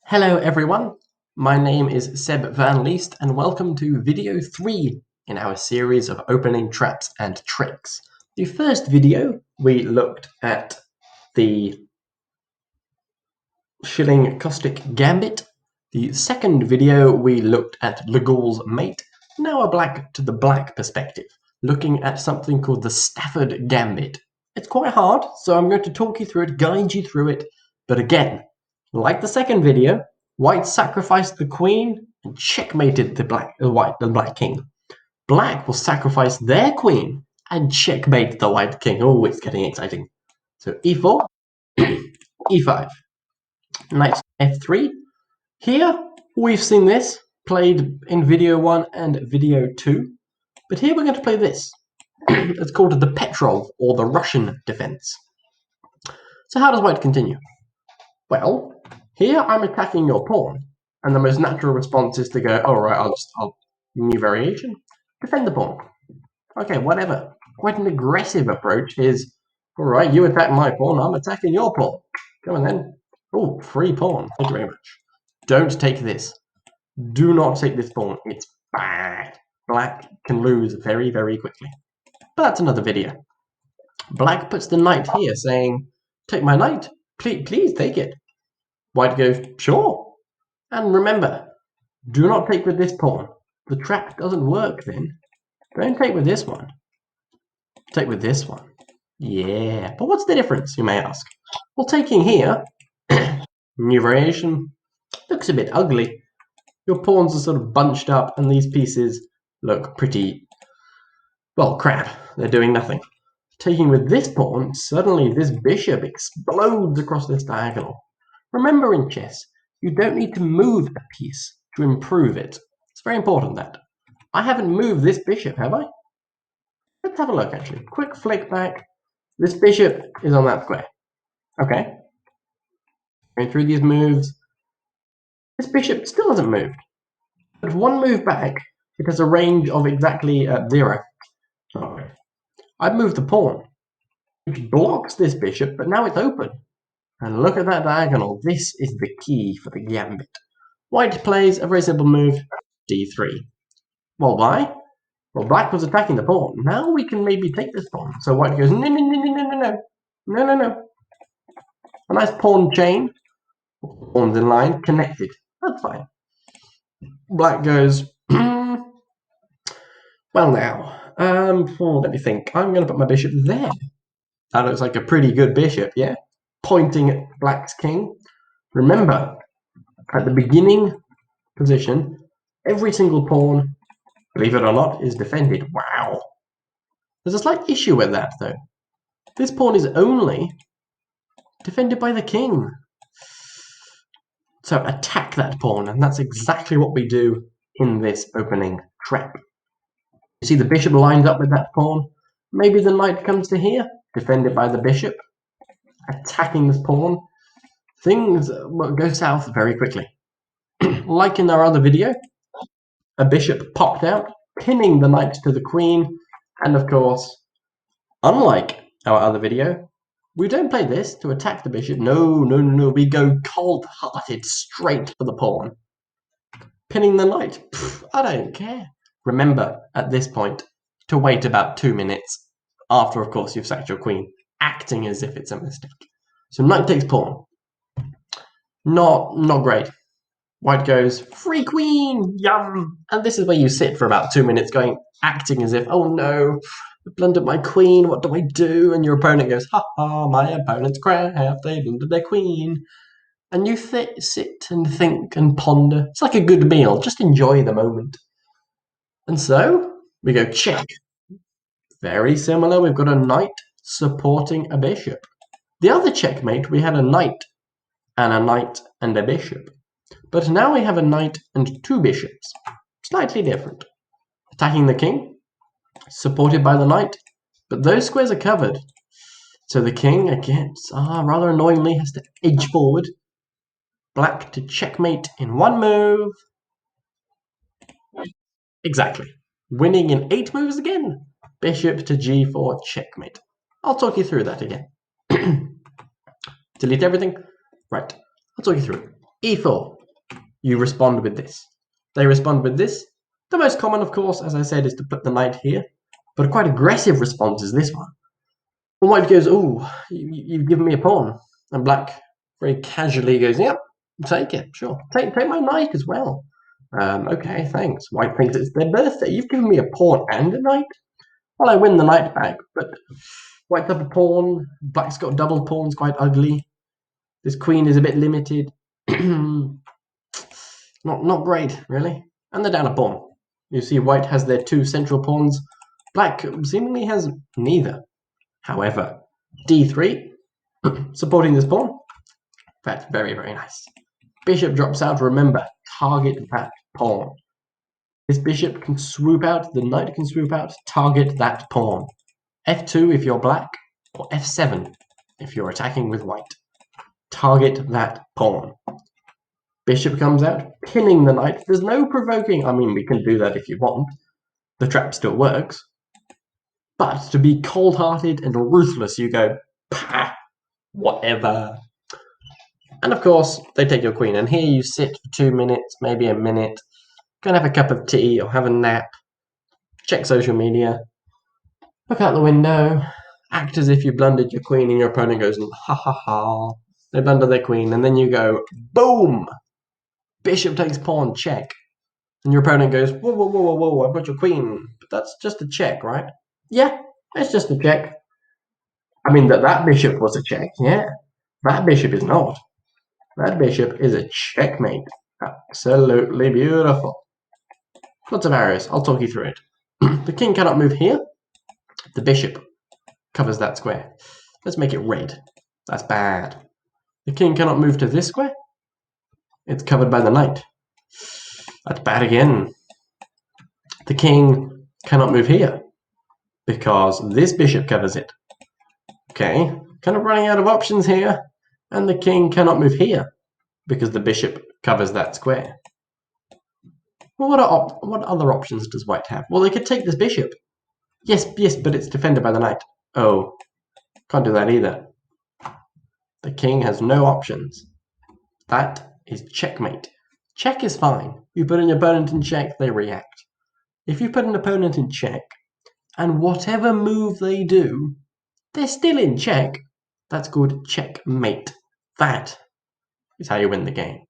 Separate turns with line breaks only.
Hello everyone, my name is Seb van Leest and welcome to video 3 in our series of opening traps and tricks. The first video we looked at the shilling caustic gambit. The second video we looked at Legault's mate. Now a black to the black perspective, looking at something called the Stafford Gambit. It's quite hard, so I'm going to talk you through it, guide you through it, but again, like the second video, white sacrificed the queen and checkmated the black king. Black will sacrifice their queen and checkmate the white king. Oh, it's getting exciting. So e4, e5, knight f3. Here, we've seen this played in video 1 and video 2, but here we're going to play this. It's called the Petrov, or the Russian defense. So how does white continue? Well, here I'm attacking your pawn, and the most natural response is to go, alright, I'll new variation, defend the pawn. Okay, whatever. Quite an aggressive approach is, alright, you attack my pawn, I'm attacking your pawn. Come on then. Oh, free pawn. Thank you very much. Don't take this. Do not take this pawn. It's bad. Black can lose very, very quickly. But that's another video. Black puts the knight here, saying, take my knight. Please take it. White goes, sure. And remember, do not take with this pawn. The trap doesn't work then. Don't take with this one. Take with this one. Yeah, but what's the difference, you may ask? Well, taking here, new variation, looks a bit ugly. Your pawns are sort of bunched up and these pieces look pretty, well, crap. They're doing nothing. Taking with this pawn, suddenly this bishop explodes across this diagonal. Remember in chess, you don't need to move a piece to improve it. It's very important that. I haven't moved this bishop, have I? Let's have a look actually. Quick flick back. This bishop is on that square. Okay. Going through these moves. This bishop still hasn't moved. But one move back, it has a range of exactly 0. Okay. I've moved the pawn, which blocks this bishop, but now it's open. And look at that diagonal. This is the key for the gambit. White plays a very simple move, d3. Well, why? Well, black was attacking the pawn. Now we can maybe take this pawn. So white goes, no, no, no, no, no, no, no. No, no, no. A nice pawn chain. Pawns in line, connected. That's fine. Black goes, well now, let me think. I'm going to put my bishop there. That looks like a pretty good bishop, yeah? Pointing at black's king. Remember, at the beginning position, every single pawn, believe it or not, is defended. Wow. There's a slight issue with that, though. This pawn is only defended by the king. So attack that pawn, and that's exactly what we do in this opening trap. You see the bishop lines up with that pawn. Maybe the knight comes to here, defended by the bishop, attacking this pawn. Things go south very quickly. Like in our other video, a bishop popped out, pinning the knight to the queen, and of course, unlike our other video, we don't play this to attack the bishop. No, no, no, no. We go cold-hearted straight for the pawn. Pinning the knight. Pff, I don't care. Remember, at this point, to wait about 2 minutes after, of course, you've sacked your queen, acting as if it's a mistake. So knight takes pawn. Not great. White goes, free queen, yum! And this is where you sit for about 2 minutes going, acting as if, oh no, I blundered my queen, what do I do? And your opponent goes, ha ha, my opponent's crap, they blundered their queen. And you sit and think and ponder. It's like a good meal, just enjoy the moment. And so, we go check. Very similar, we've got a knight supporting a bishop. The other checkmate, we had a knight and a bishop. But now we have a knight and 2 bishops. Slightly different. Attacking the king, supported by the knight, but those squares are covered. So the king, again, rather annoyingly, has to edge forward. Black to checkmate in 1 move. Exactly. Winning in 8 moves again. Bishop to g4, checkmate. I'll talk you through that again. Delete everything. Right. I'll talk you through it. e4. you respond with this. They respond with this. The most common, of course, as I said, is to put the knight here, but a quite aggressive response is this one. And white goes, "Oh, you've given me a pawn," and black very casually goes, "Yep, take it, sure. Take my knight as well." Okay, thanks. White thinks it's their birthday. You've given me a pawn and a knight. Well, I win the knight back, but white's up a pawn. Black's got double pawns, quite ugly. This queen is a bit limited. Not great, really. And they're down a pawn. You see, white has their two central pawns. Black seemingly has neither. However, d3, supporting this pawn. That's very, very nice. Bishop drops out. Remember, target that pawn. This bishop can swoop out. The knight can swoop out. Target that pawn. f2 if you're black, or f7 if you're attacking with white. Target that pawn. Bishop comes out, pinning the knight. There's no provoking. I mean, we can do that if you want. The trap still works. But to be cold-hearted and ruthless, you go, pah, whatever. And of course, they take your queen. And here you sit for 2 minutes, maybe a minute. Go and have a cup of tea or have a nap. Check social media. Look out the window. Act as if you blundered your queen and your opponent goes, ha ha ha. They blunder their queen. And then you go, boom. Bishop takes pawn, check. And your opponent goes, whoa, whoa, whoa, whoa, whoa, I've got your queen. But that's just a check, right? Yeah, it's just a check. I mean, that bishop was a check, yeah. That bishop is not. That bishop is a checkmate. Absolutely beautiful. Lots of arrows. I'll talk you through it. The king cannot move here. The bishop covers that square. Let's make it red. That's bad. The king cannot move to this square. It's covered by the knight. That's bad again. The king cannot move here because this bishop covers it. Okay, kind of running out of options here. And the king cannot move here because the bishop covers that square. Well, what other options does white have? Well, they could take this bishop. Yes, but it's defended by the knight. Oh, can't do that either. The king has no options. That is checkmate. Check is fine. You put an opponent in check, they react. If you put an opponent in check, and whatever move they do, they're still in check, that's called checkmate. That is how you win the game.